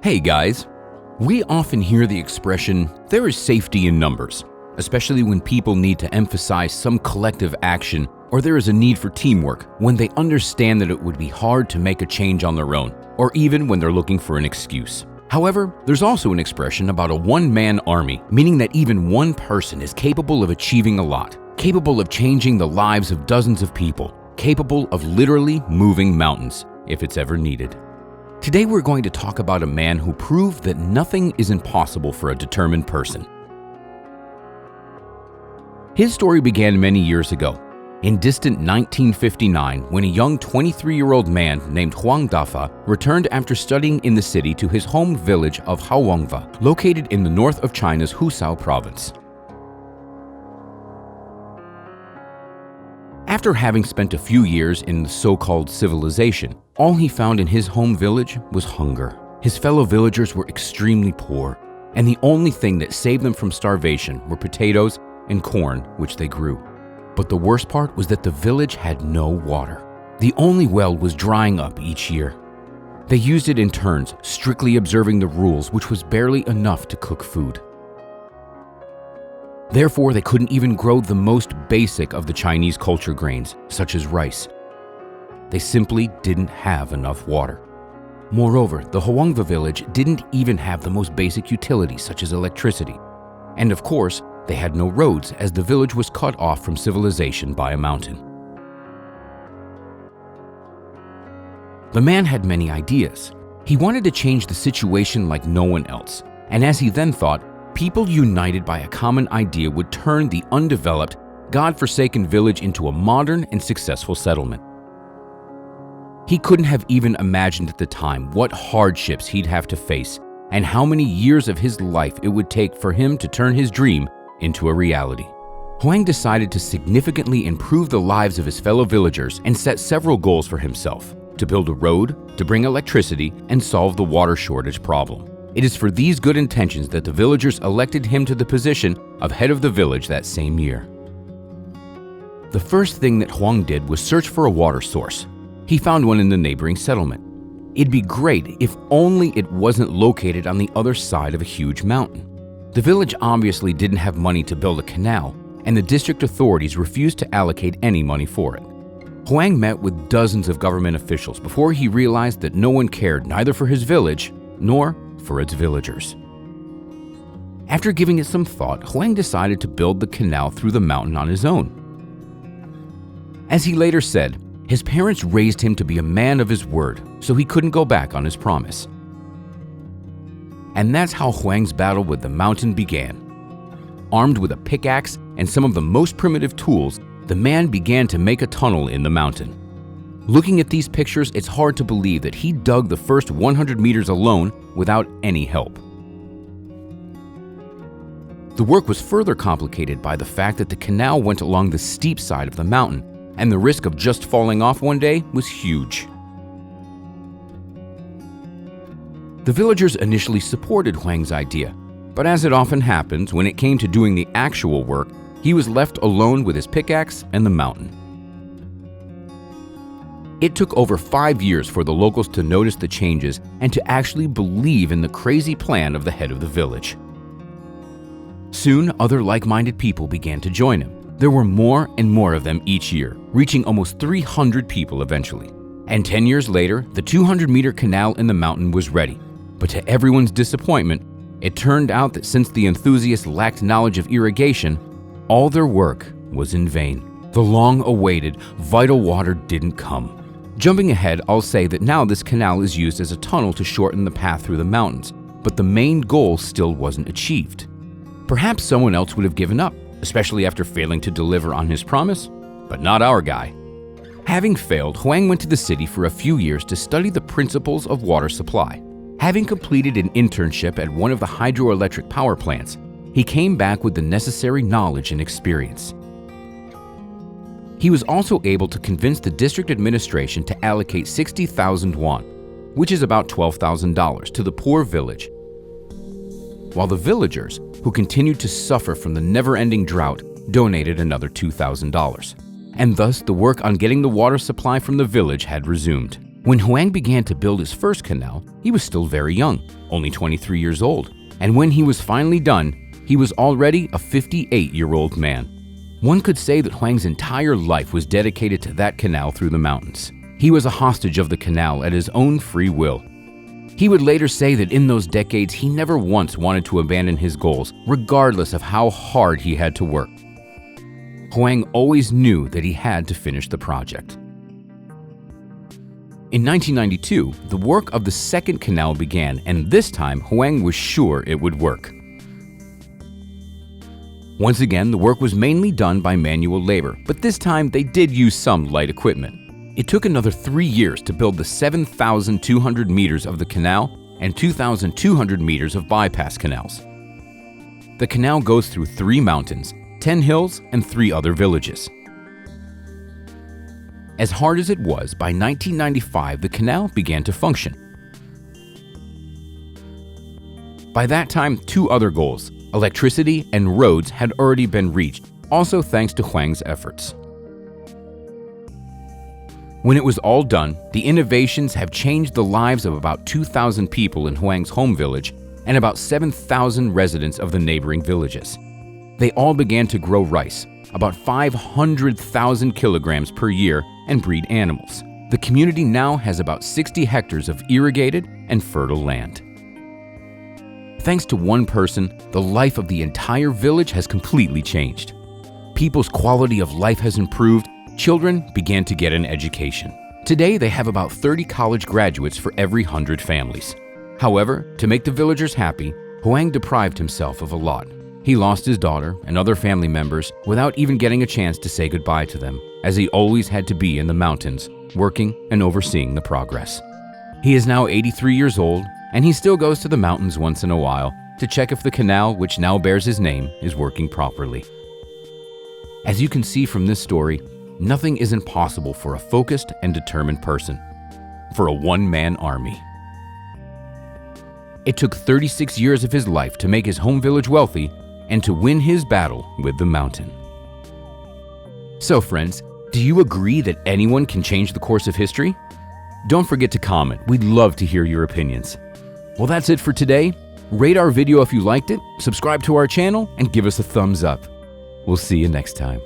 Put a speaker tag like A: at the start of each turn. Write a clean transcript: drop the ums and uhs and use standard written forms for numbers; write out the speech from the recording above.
A: Hey guys, we often hear the expression, there is safety in numbers, especially when people need to emphasize some collective action or there is a need for teamwork when they understand that it would be hard to make a change on their own, or even when they're looking for an excuse. However, there's also an expression about a one-man army, meaning that even one person is capable of achieving a lot, capable of changing the lives of dozens of people, capable of literally moving mountains if it's ever needed. Today we're going to talk about a man who proved that nothing is impossible for a determined person. His story began many years ago, in distant 1959, when a young 23-year-old man named Huang Dafa returned after studying in the city to his home village of Haowangva, located in the north of China's Huzhou province. After having spent a few years in the so-called civilization, all he found in his home village was hunger. His fellow villagers were extremely poor, and the only thing that saved them from starvation were potatoes and corn, which they grew. But the worst part was that the village had no water. The only well was drying up each year. They used it in turns, strictly observing the rules, which was barely enough to cook food. Therefore, they couldn't even grow the most basic of the Chinese culture grains, such as rice. They simply didn't have enough water. Moreover, the Haowangva village didn't even have the most basic utilities, such as electricity. And of course, they had no roads, as the village was cut off from civilization by a mountain. The man had many ideas. He wanted to change the situation like no one else, and as he then thought, people united by a common idea would turn the undeveloped, God-forsaken village into a modern and successful settlement. He couldn't have even imagined at the time what hardships he'd have to face and how many years of his life it would take for him to turn his dream into a reality. Huang decided to significantly improve the lives of his fellow villagers and set several goals for himself: to build a road, to bring electricity, and solve the water shortage problem. It is for these good intentions that the villagers elected him to the position of head of the village that same year. The first thing that Huang did was search for a water source. He found one in the neighboring settlement. It'd be great if only it wasn't located on the other side of a huge mountain. The village obviously didn't have money to build a canal, and the district authorities refused to allocate any money for it. Huang met with dozens of government officials before he realized that no one cared neither for his village nor for its villagers. After giving it some thought, Huang decided to build the canal through the mountain on his own. As he later said, his parents raised him to be a man of his word, so he couldn't go back on his promise. And that's how Huang's battle with the mountain began. Armed with a pickaxe and some of the most primitive tools, the man began to make a tunnel in the mountain. Looking at these pictures, it's hard to believe that he dug the first 100 meters alone without any help. The work was further complicated by the fact that the canal went along the steep side of the mountain, and the risk of just falling off one day was huge. The villagers initially supported Huang's idea, but as it often happens, when it came to doing the actual work, he was left alone with his pickaxe and the mountain. It took over 5 years for the locals to notice the changes and to actually believe in the crazy plan of the head of the village. Soon, other like-minded people began to join him. There were more and more of them each year, reaching almost 300 people eventually. And 10 years later, the 200-meter canal in the mountain was ready. But to everyone's disappointment, it turned out that since the enthusiasts lacked knowledge of irrigation, all their work was in vain. The long-awaited, vital water didn't come. Jumping ahead, I'll say that now this canal is used as a tunnel to shorten the path through the mountains, but the main goal still wasn't achieved. Perhaps someone else would have given up, especially after failing to deliver on his promise, but not our guy. Having failed, Huang went to the city for a few years to study the principles of water supply. Having completed an internship at one of the hydroelectric power plants, he came back with the necessary knowledge and experience. He was also able to convince the district administration to allocate 60,000 won, which is about $12,000, to the poor village, while the villagers, who continued to suffer from the never-ending drought, donated another $2,000. And thus, the work on getting the water supply from the village had resumed. When Huang began to build his first canal, he was still very young, only 23 years old. And when he was finally done, he was already a 58-year-old man. One could say that Huang's entire life was dedicated to that canal through the mountains. He was a hostage of the canal at his own free will. He would later say that in those decades, he never once wanted to abandon his goals, regardless of how hard he had to work. Huang always knew that he had to finish the project. In 1992, the work of the second canal began, and this time Huang was sure it would work. Once again, the work was mainly done by manual labor, but this time they did use some light equipment. It took another 3 years to build the 7,200 meters of the canal and 2,200 meters of bypass canals. The canal goes through 3 mountains, 10 hills, and 3 other villages. As hard as it was, by 1995 the canal began to function. By that time, 2 other goals, electricity and roads, had already been reached, also thanks to Huang's efforts. When it was all done, the innovations have changed the lives of about 2,000 people in Huang's home village and about 7,000 residents of the neighboring villages. They all began to grow rice, about 500,000 kilograms per year, and breed animals. The community now has about 60 hectares of irrigated and fertile land. Thanks to one person, the life of the entire village has completely changed. People's quality of life has improved. Children began to get an education. Today, they have about 30 college graduates for every 100 families. However, to make the villagers happy, Huang deprived himself of a lot. He lost his daughter and other family members without even getting a chance to say goodbye to them, as he always had to be in the mountains, working and overseeing the progress. He is now 83 years old, and he still goes to the mountains once in a while to check if the canal, which now bears his name, is working properly. As you can see from this story, nothing is impossible for a focused and determined person, for a one-man army. It took 36 years of his life to make his home village wealthy and to win his battle with the mountain. So friends, do you agree that anyone can change the course of history? Don't forget to comment. We'd love to hear your opinions. Well, that's it for today. Rate our video if you liked it, subscribe to our channel, and give us a thumbs up. We'll see you next time.